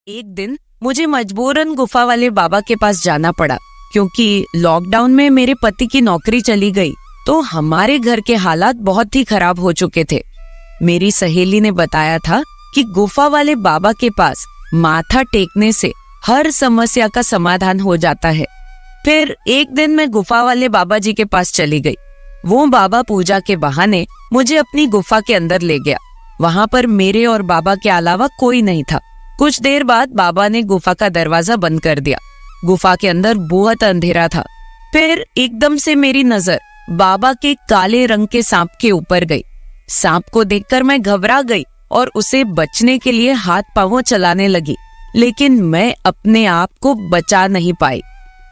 एक दिन मुझे मजबूरन गुफा वाले बाबा के पास जाना पड़ा क्योंकि लॉकडाउन में मेरे पति की नौकरी चली गई तो हमारे घर के हालात बहुत ही खराब हो चुके थे। मेरी सहेली ने बताया था कि गुफा वाले बाबा के पास माथा टेकने से हर समस्या का समाधान हो जाता है। फिर एक दिन मैं गुफा वाले बाबा जी के पास चली गई। वो बाबा पूजा के बहाने मुझे अपनी गुफा के अंदर ले गया। वहां पर मेरे और बाबा के अलावा कोई नहीं था। कुछ देर बाद बाबा ने गुफा का दरवाजा बंद कर दिया। गुफा के अंदर बहुत अंधेरा था। फिर एकदम से मेरी नजर बाबा के काले रंग के सांप के ऊपर गई। सांप को देखकर मैं घबरा गई और उसे बचने के लिए हाथ पांव चलाने लगी, लेकिन मैं अपने आप को बचा नहीं पाई।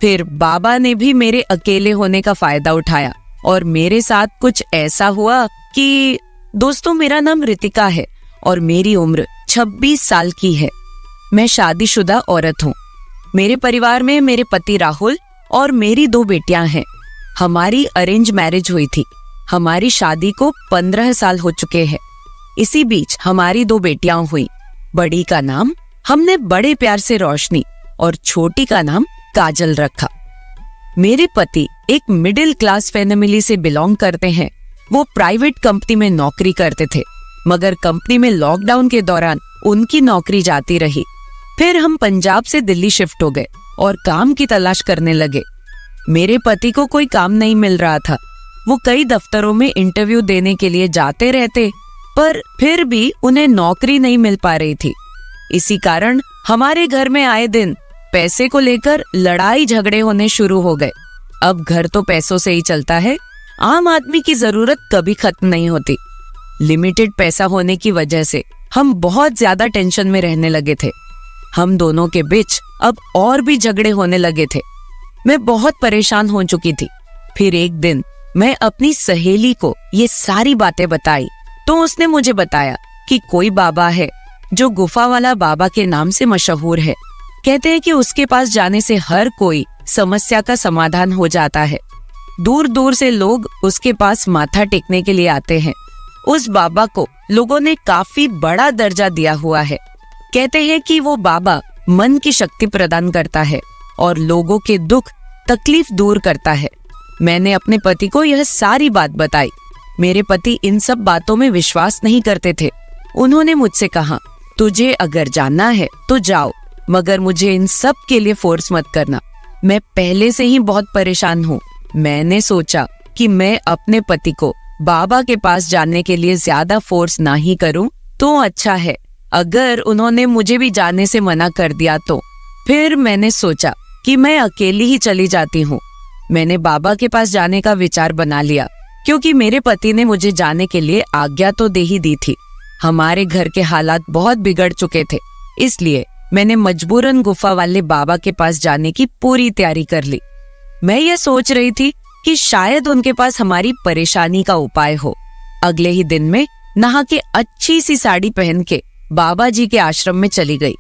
फिर बाबा ने भी मेरे अकेले होने का फायदा उठाया और मेरे साथ कुछ ऐसा हुआ कि दोस्तों, मेरा नाम रितिका है और मेरी उम्र 26 साल की है। मैं शादीशुदा औरत हूँ। मेरे परिवार में मेरे पति राहुल और मेरी 2 बेटियां हैं। हमारी अरेंज मैरिज हुई थी। हमारी शादी को 15 साल हो चुके हैं। इसी बीच हमारी 2 बेटियां हुई। बड़ी का नाम हमने बड़े प्यार से रोशनी और छोटी का नाम काजल रखा। मेरे पति एक मिडिल क्लास फैमिली से बिलोंग करते हैं। वो प्राइवेट कंपनी में नौकरी करते थे, मगर कंपनी में लॉकडाउन के दौरान उनकी नौकरी जाती रही। फिर हम पंजाब से दिल्ली शिफ्ट हो गए और काम की तलाश करने लगे। मेरे पति को कोई काम नहीं मिल रहा था। वो कई दफ्तरों में इंटरव्यू देने के लिए जाते रहते, पर फिर भी उन्हें नौकरी नहीं मिल पा रही थी। इसी कारण हमारे घर में आए दिन पैसे को लेकर लड़ाई झगड़े होने शुरू हो गए। अब घर तो पैसों से ही चलता है। आम आदमी की जरूरत कभी खत्म नहीं होती। लिमिटेड पैसा होने की वजह से हम बहुत ज्यादा टेंशन में रहने लगे थे। हम दोनों के बीच अब और भी झगड़े होने लगे थे। मैं बहुत परेशान हो चुकी थी। फिर एक दिन मैं अपनी सहेली को ये सारी बातें बताई तो उसने मुझे बताया कि कोई बाबा है जो गुफा वाला बाबा के नाम से मशहूर है। कहते हैं कि उसके पास जाने से हर कोई समस्या का समाधान हो जाता है। दूर दूर से लोग उसके पास माथा टेकने के लिए आते हैं। उस बाबा को लोगों ने काफी बड़ा दर्जा दिया हुआ है। कहते हैं कि वो बाबा मन की शक्ति प्रदान करता है और लोगों के दुख तकलीफ दूर करता है। मैंने अपने पति को यह सारी बात बताई। मेरे पति इन सब बातों में विश्वास नहीं करते थे। उन्होंने मुझसे कहा, तुझे अगर जानना है तो जाओ, मगर मुझे इन सब के लिए फोर्स मत करना। मैं पहले से ही बहुत परेशान हूँ। मैंने सोचा कि मैं अपने पति को बाबा के पास जाने के लिए ज्यादा फोर्स ना ही करूं तो अच्छा है। अगर उन्होंने मुझे भी जाने से मना कर दिया तो फिर मैंने सोचा कि मैं अकेली ही चली जाती हूँ। मैंने बाबा के पास जाने का विचार बना लिया क्योंकि मेरे पति ने मुझे जाने के लिए आज्ञा तो दे ही दी थी। हमारे घर के हालात बहुत बिगड़ चुके थे, इसलिए मैंने मजबूरन गुफा वाले बाबा के पास जाने की पूरी तैयारी कर ली। मैं ये सोच रही थी कि शायद उनके पास हमारी परेशानी का उपाय हो। अगले ही दिन में नहा के अच्छी सी साड़ी पहन के बाबा जी के आश्रम में चली गई।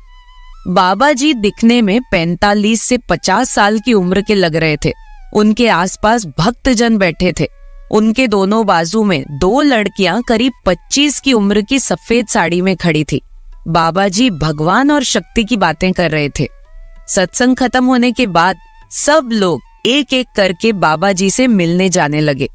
बाबा जी दिखने में 45 से 50 साल की उम्र के लग रहे थे। उनके आसपास भक्तजन बैठे थे। उनके दोनों बाजू में 2 लड़कियां करीब 25 की उम्र की सफेद साड़ी में खड़ी थी। बाबा जी भगवान और शक्ति की बातें कर रहे थे। सत्संग खत्म होने के बाद सब लोग एक एक करके बाबा जी से मिलने जाने लगे।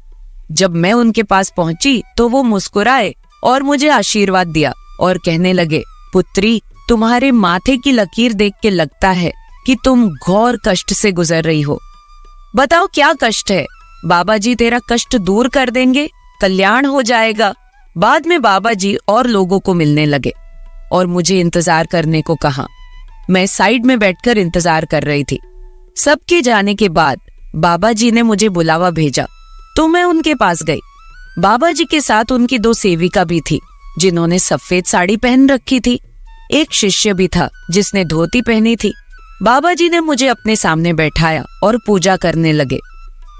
जब मैं उनके पास पहुंची तो वो मुस्कुराए और मुझे आशीर्वाद दिया और कहने लगे, पुत्री, तुम्हारे माथे की लकीर देख के लगता है कि तुम घोर कष्ट से गुजर रही हो। बताओ क्या कष्ट है? बाबा जी तेरा कष्ट दूर कर देंगे, कल्याण हो जाएगा। बाद में बाबा जी और लोगों को मिलने लगे और मुझे इंतजार करने को कहा। मैं साइड में बैठकर इंतजार कर रही थी। सबके जाने के बाद बाबा जी ने मुझे बुलावा भेजा तो मैं उनके पास गई। बाबा जी के साथ उनकी 2 सेविका भी थी जिन्होंने सफेद साड़ी पहन रखी थी। एक शिष्य भी था जिसने धोती पहनी थी। बाबा जी ने मुझे अपने सामने बैठाया और पूजा करने लगे।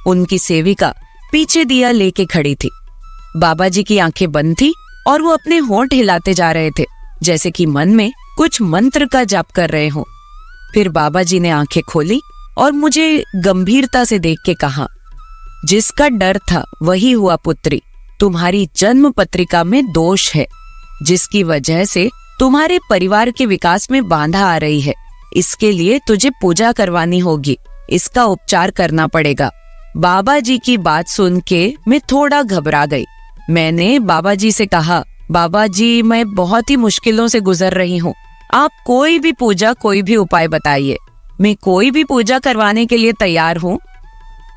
उनकी सेविका पीछे दिया लेके खड़ी थी। बाबा जी की आंखें बंद थी और वो अपने होंठ हिलाते जा रहे थे, जैसे कि मन में कुछ मंत्र का जाप कर रहे हो। फिर बाबा जी ने आंखें खोली और मुझे गंभीरता से देख के कहा, जिसका डर था वही हुआ पुत्री। तुम्हारी जन्म पत्रिका में दोष है, जिसकी वजह से तुम्हारे परिवार के विकास में बाधा आ रही है। इसके लिए तुझे पूजा करवानी होगी, इसका उपचार करना पड़ेगा। बाबा जी की बात सुन के मैं थोड़ा घबरा गई। मैंने बाबा जी से कहा, बाबा जी मैं बहुत ही मुश्किलों से गुजर रही हूँ, आप कोई भी पूजा कोई भी उपाय बताइए, मैं कोई भी पूजा करवाने के लिए तैयार हूँ।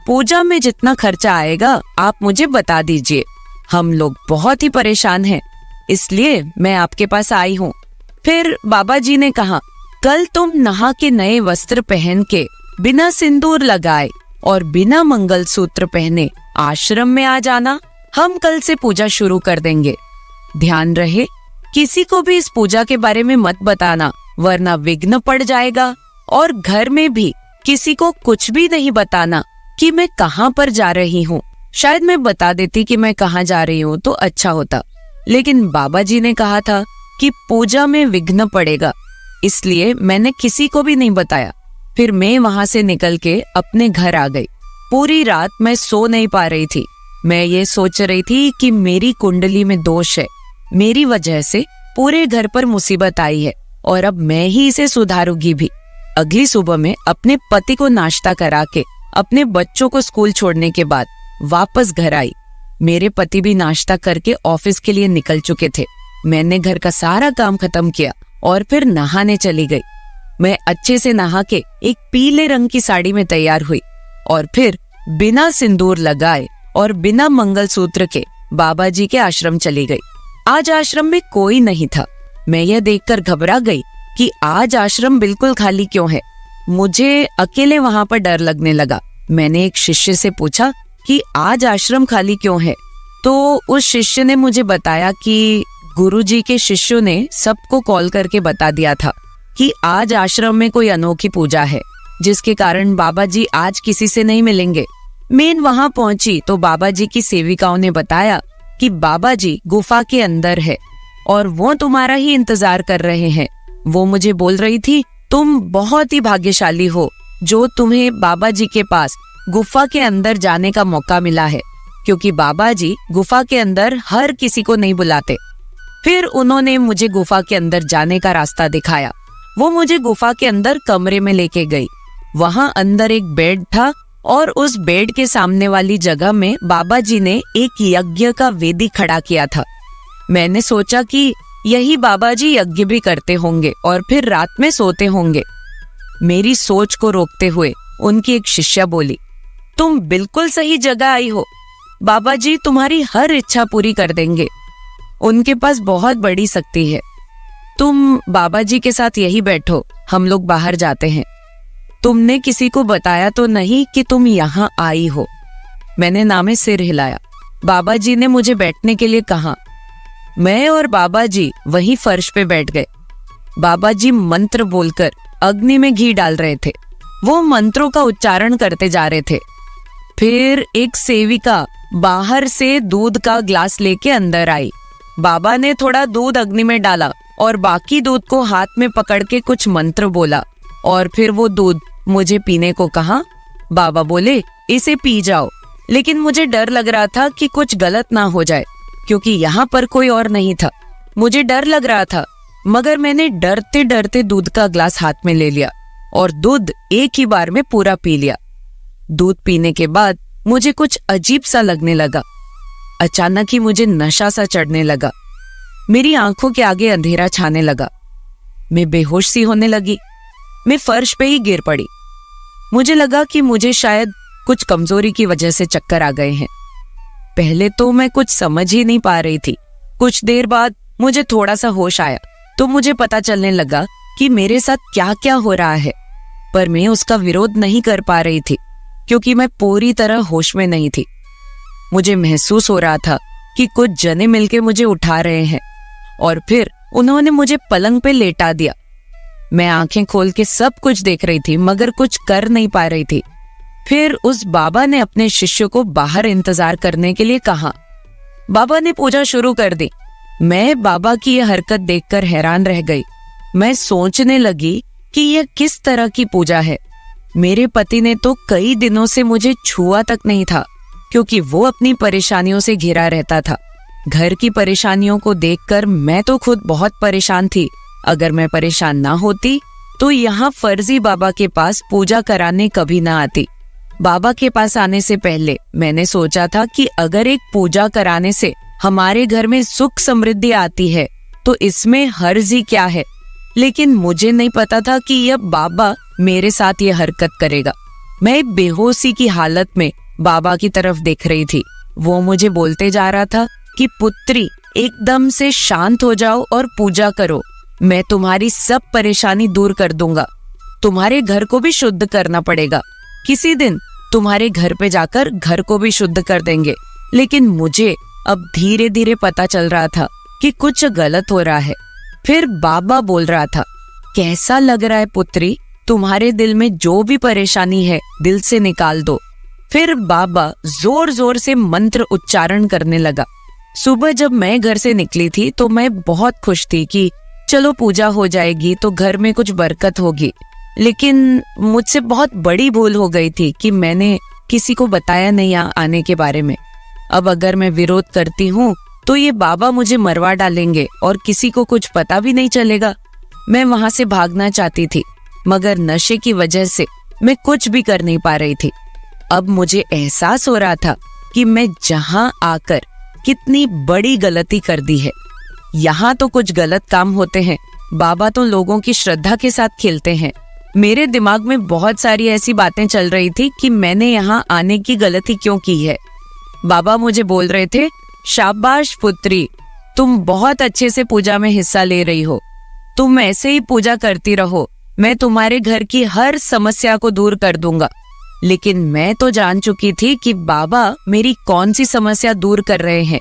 पूजा में जितना खर्चा आएगा आप मुझे बता दीजिए, हम लोग बहुत ही परेशान हैं, इसलिए मैं आपके पास आई हूँ। फिर बाबा जी ने कहा, कल तुम नहा के नए वस्त्र पहन के बिना सिंदूर लगाए और बिना मंगलसूत्र पहने आश्रम में आ जाना, हम कल से पूजा शुरू कर देंगे। ध्यान रहे किसी को भी इस पूजा के बारे में मत बताना, वरना विघ्न पड़ जाएगा। और घर में भी किसी को कुछ भी नहीं बताना कि मैं कहाँ पर जा रही हूँ। शायद मैं बता देती कि मैं कहाँ जा रही हूँ तो अच्छा होता, लेकिन बाबा जी ने कहा था कि पूजा में विघ्न पड़ेगा, इसलिए मैंने किसी को भी नहीं बताया। फिर मैं वहां से निकल के अपने घर आ गई। पूरी रात मैं सो नहीं पा रही थी। मैं ये सोच रही थी कि मेरी कुंडली में दोष है, मेरी वजह से पूरे घर पर मुसीबत आई है और अब मैं ही इसे सुधारूंगी भी। अगली सुबह में अपने पति को नाश्ता करा के अपने बच्चों को स्कूल छोड़ने के बाद वापस घर आई। मेरे पति भी नाश्ता करके ऑफिस के लिए निकल चुके थे। मैंने घर का सारा काम खत्म किया और फिर नहाने चली गई। मैं अच्छे से नहा के एक पीले रंग की साड़ी में तैयार हुई और फिर बिना सिंदूर लगाए और बिना मंगलसूत्र के बाबा जी के आश्रम चली गई। आज आश्रम में कोई नहीं था। मैं यह देखकर घबरा गई कि आज आश्रम बिल्कुल खाली क्यों है। मुझे अकेले वहां पर डर लगने लगा। मैंने एक शिष्य से पूछा कि आज आश्रम खाली क्यों है, तो उस शिष्य ने मुझे बताया कि गुरुजी के शिष्यों ने सबको कॉल करके बता दिया था कि आज आश्रम में कोई अनोखी पूजा है, जिसके कारण बाबा जी आज किसी से नहीं मिलेंगे। मैं वहां पहुंची तो बाबा जी की सेविकाओं ने बताया कि बाबा जी गुफा के अंदर है और वो तुम्हारा ही इंतजार कर रहे हैं। वो मुझे बोल रही थी, तुम बहुत ही भाग्यशाली हो जो तुम्हें बाबा जी के पास गुफा के अंदर जाने का मौका मिला है, क्योंकि बाबा जी गुफा के अंदर हर किसी को नहीं बुलाते। फिर उन्होंने मुझे गुफा के अंदर जाने का रास्ता दिखाया। वो मुझे गुफा के अंदर कमरे में लेके गई। वहां अंदर एक बेड था और उस बेड के सामने वाली जगह में बाबा जी ने एक यज्ञ का वेदी खड़ा किया था। मैंने सोचा कि यही बाबा जी यज्ञ भी करते होंगे और फिर रात में सोते होंगे। मेरी सोच को रोकते हुए उनकी एक शिष्या बोली, तुम बिल्कुल सही जगह आई हो, बाबा जी तुम्हारी हर इच्छा पूरी कर देंगे, उनके पास बहुत बड़ी शक्ति है। तुम बाबा जी के साथ यही बैठो, हम लोग बाहर जाते हैं। तुमने किसी को बताया तो नहीं कि तुम यहाँ आई हो? मैंने नामे सिर हिलाया। बाबा जी ने मुझे बैठने के लिए कहा। मैं और बाबा जी वही फर्श पे बैठ गए। बाबा जी मंत्र बोलकर अग्नि में घी डाल रहे थे। वो मंत्रों का उच्चारण करते जा रहे थे। फिर एक सेविका बाहर से दूध का ग्लास लेके अंदर आई। बाबा ने थोड़ा दूध अग्नि में डाला और बाकी दूध को हाथ में पकड़ के कुछ मंत्र बोला और फिर वो दूध मुझे पीने को कहा। बाबा बोले, इसे पी जाओ, लेकिन मुझे डर लग रहा था कि कुछ गलत ना हो जाए, क्योंकि यहाँ पर कोई और नहीं था। मुझे डर लग रहा था, मगर मैंने डरते डरते दूध का ग्लास हाथ में ले लिया और दूध एक ही बार में पूरा पी लिया। दूध पीने के बाद मुझे कुछ अजीब सा लगने लगा। अचानक ही मुझे नशा सा चढ़ने लगा। मेरी आंखों के आगे अंधेरा छाने लगा। मैं बेहोश सी होने लगी। मैं फर्श पे ही गिर पड़ी। मुझे लगा कि मुझे शायद कुछ कमजोरी की वजह से चक्कर आ गए हैं। पहले तो मैं कुछ समझ ही नहीं पा रही थी। कुछ देर बाद मुझे थोड़ा सा होश आया तो मुझे पता चलने लगा कि मेरे साथ क्या क्या हो रहा है, पर मैं उसका विरोध नहीं कर पा रही थी क्योंकि मैं पूरी तरह होश में नहीं थी। मुझे महसूस हो रहा था कि कुछ जने मिलके मुझे उठा रहे हैं और फिर उन्होंने मुझे पलंग पे लेटा दिया। मैं आंखें खोल के सब कुछ देख रही थी मगर कुछ कर नहीं पा रही थी। फिर उस बाबा ने अपने शिष्य को बाहर इंतजार करने के लिए कहा। बाबा ने पूजा शुरू कर दी। मैं बाबा की यह हरकत देखकर हैरान रह गई। मैं सोचने लगी कि यह किस तरह की पूजा है। मेरे पति ने तो कई दिनों से मुझे छुआ तक नहीं था, क्योंकि वो अपनी परेशानियों से घिरा रहता था। घर की परेशानियों को देखकर मैं तो खुद बहुत परेशान थी, अगर मैं परेशान ना होती तो यहाँ फर्जी बाबा के पास पूजा कराने कभी ना आती। बाबा के पास आने से पहले मैंने सोचा था कि अगर एक पूजा कराने से हमारे घर में सुख समृद्धि आती है तो इसमें हर्ज ही क्या है। लेकिन मुझे नहीं पता था कि यह बाबा मेरे साथ ये हरकत करेगा। मैं बेहोशी की हालत में बाबा की तरफ देख रही थी। वो मुझे बोलते जा रहा था कि पुत्री, एकदम से शांत हो जाओ और पूजा करो। मैं तुम्हारी सब परेशानी दूर कर दूंगा। तुम्हारे घर को भी शुद्ध करना पड़ेगा। किसी दिन तुम्हारे घर पे जाकर घर को भी शुद्ध कर देंगे। लेकिन मुझे अब धीरे धीरे पता चल रहा था कि कुछ गलत हो रहा है। फिर बाबा बोल रहा था, कैसा लग रहा है पुत्री? तुम्हारे दिल में जो भी परेशानी है दिल से निकाल दो। फिर बाबा जोर जोर से मंत्र उच्चारण करने लगा। सुबह जब मैं घर से निकली थी तो मैं बहुत खुश थी कि चलो पूजा हो जाएगी तो घर में कुछ बरकत होगी। लेकिन मुझसे बहुत बड़ी भूल हो गई थी कि मैंने किसी को बताया नहीं आने के बारे में। अब अगर मैं विरोध करती हूँ तो ये बाबा मुझे मरवा डालेंगे और किसी को कुछ पता भी नहीं चलेगा। मैं वहां से भागना चाहती थी मगर नशे की वजह से मैं कुछ भी कर नहीं पा रही थी। अब मुझे एहसास हो रहा था कि मैं जहां आकर कितनी बड़ी गलती कर दी है। यहाँ तो कुछ गलत काम होते हैं, बाबा तो लोगों की श्रद्धा के साथ खेलते हैं। मेरे दिमाग में बहुत सारी ऐसी बातें चल रही थी कि मैंने यहाँ आने की गलती क्यों की है। बाबा मुझे बोल रहे थे, शाबाश पुत्री, तुम बहुत अच्छे से पूजा में हिस्सा ले रही हो। तुम ऐसे ही पूजा करती रहो, मैं तुम्हारे घर की हर समस्या को दूर कर दूंगा। लेकिन मैं तो जान चुकी थी कि बाबा मेरी कौन सी समस्या दूर कर रहे हैं।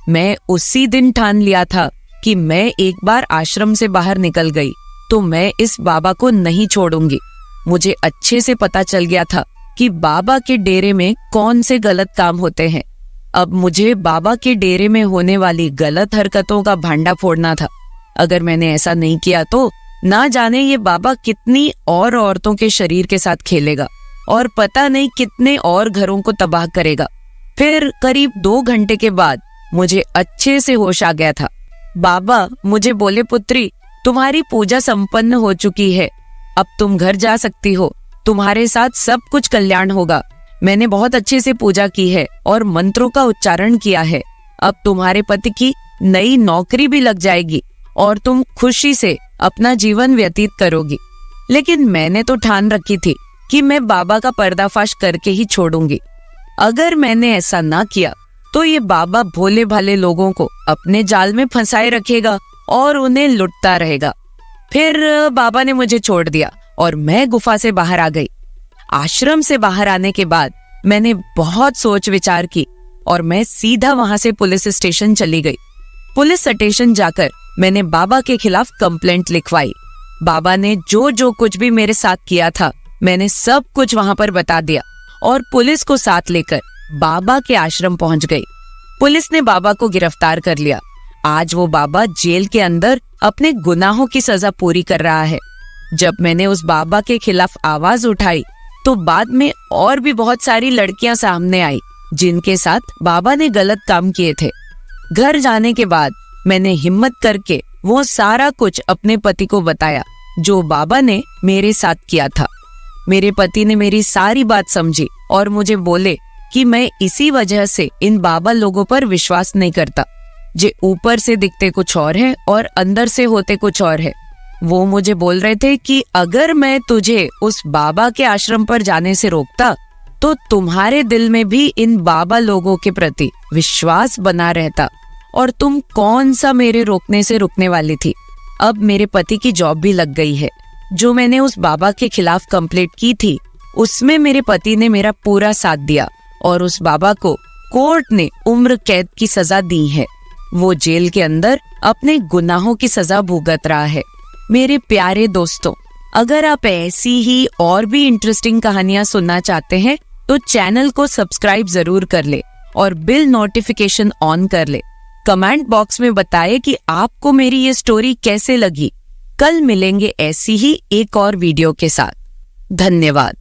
मैं उसी दिन ठान लिया था कि मैं एक बार आश्रम से बाहर निकल गई तो मैं इस बाबा को नहीं छोड़ूंगी। मुझे अच्छे से पता चल गया था कि बाबा के डेरे में कौन से गलत काम होते हैं। अब मुझे बाबा के डेरे में होने वाली गलत हरकतों का भांडा फोड़ना था। अगर मैंने ऐसा नहीं किया तो ना जाने ये बाबा कितनी और औरतों के शरीर के साथ खेलेगा और पता नहीं कितने और घरों को तबाह करेगा। फिर करीब 2 घंटे के बाद मुझे अच्छे से होश आ गया था। बाबा मुझे बोले, पुत्री, तुम्हारी पूजा संपन्न हो चुकी है, अब तुम घर जा सकती हो। तुम्हारे साथ सब कुछ कल्याण होगा। मैंने बहुत अच्छे से पूजा की है और मंत्रों का उच्चारण किया है। अब तुम्हारे पति की नई नौकरी भी लग जाएगी और तुम खुशी से अपना जीवन व्यतीत करोगी। लेकिन मैंने तो ठान रखी थी कि मैं बाबा का पर्दाफाश करके ही छोड़ूंगी। अगर मैंने ऐसा ना किया तो ये बाबा भोले भाले लोगों को अपने जाल में फंसाए रखेगा और उन्हें लुटता रहेगा। फिर बाबा ने मुझे छोड़ दिया और मैं गुफा से बाहर आ गई। आश्रम से बाहर आने के बाद मैंने बहुत सोच विचार की और मैं सीधा वहां से पुलिस स्टेशन चली गई। पुलिस स्टेशन जाकर मैंने बाबा के खिलाफ कंप्लेंट लिखवाई। बाबा ने जो जो कुछ भी मेरे साथ किया था मैंने सब कुछ वहां पर बता दिया और पुलिस को साथ लेकर बाबा के आश्रम पहुंच गई। पुलिस ने बाबा को गिरफ्तार कर लिया। आज वो बाबा जेल के अंदर अपने गुनाहों की सजा पूरी कर रहा है। जब मैंने उस बाबा के खिलाफ आवाज उठाई तो बाद में और भी बहुत सारी लड़कियां सामने आई जिनके साथ बाबा ने गलत काम किए थे। घर जाने के बाद मैंने हिम्मत करके वो सारा कुछ अपने पति को बताया जो बाबा ने मेरे साथ किया था। मेरे पति ने मेरी सारी बात समझी और मुझे बोले कि मैं इसी वजह से इन बाबा लोगों पर विश्वास नहीं करता, जे ऊपर से दिखते कुछ और है और अंदर से होते कुछ और है। वो मुझे बोल रहे थे कि अगर मैं तुझे उस बाबा के आश्रम पर जाने से रोकता तो तुम्हारे दिल में भी इन बाबा लोगों के प्रति विश्वास बना रहता और तुम कौन सा मेरे रोकने से रुकने वाली थी। अब मेरे पति की जॉब भी लग गई है। जो मैंने उस बाबा के खिलाफ कंप्लेंट की थी उसमें मेरे पति ने मेरा पूरा साथ दिया और उस बाबा को कोर्ट ने उम्र कैद की सजा दी है। वो जेल के अंदर अपने गुनाहों की सजा भुगत रहा है। मेरे प्यारे दोस्तों, अगर आप ऐसी ही और भी इंटरेस्टिंग कहानियां सुनना चाहते हैं तो चैनल को सब्सक्राइब जरूर कर ले और बिल नोटिफिकेशन ऑन कर ले। कमेंट बॉक्स में बताएं कि आपको मेरी ये स्टोरी कैसे लगी। कल मिलेंगे ऐसी ही एक और वीडियो के साथ। धन्यवाद।